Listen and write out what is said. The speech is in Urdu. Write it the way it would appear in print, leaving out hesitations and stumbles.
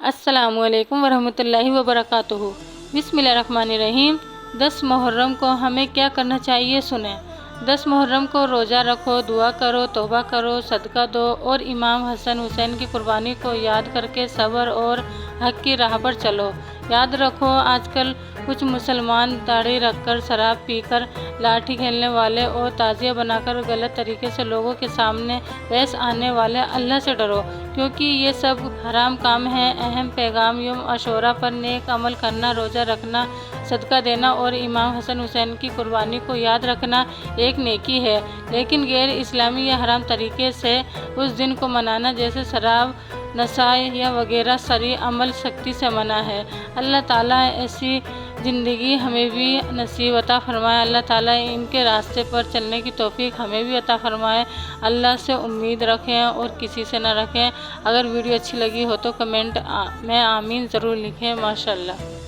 السلام علیکم ورحمۃ اللہ وبرکاتہ۔ بسم اللہ الرحمن الرحیم۔ 10 محرم کو ہمیں کیا کرنا چاہیے سنیں۔ 10 محرم کو روزہ رکھو، دعا کرو، توبہ کرو، صدقہ دو اور امام حسن حسین کی قربانی کو یاد کر کے صبر اور حق کی راہ پر چلو۔ یاد رکھو، آج کل کچھ مسلمان داڑھی رکھ کر، شراب پی کر، لاٹھی کھیلنے والے اور تعزیہ بنا کر غلط طریقے سے لوگوں کے سامنے پیش آنے والے، اللہ سے ڈرو، کیونکہ یہ سب حرام کام ہیں۔ اہم پیغام: یوم عاشوراء پر نیک عمل کرنا، روزہ رکھنا، صدقہ دینا اور امام حسن حسین کی قربانی کو یاد رکھنا ایک نیکی ہے، لیکن غیر اسلامی یا حرام طریقے سے اس دن کو منانا، جیسے شراب، نشہ یا وغیرہ شرعی عمل سختی سے منع ہے۔ اللہ تعالیٰ ایسی زندگی ہمیں بھی نصیب عطا فرمائے۔ اللہ تعالیٰ ان کے راستے پر چلنے کی توفیق ہمیں بھی عطا فرمائے۔ اللہ سے امید رکھیں اور کسی سے نہ رکھیں۔ اگر ویڈیو اچھی لگی ہو تو کمنٹ میں آمین ضرور لکھیں۔ ماشاءاللہ۔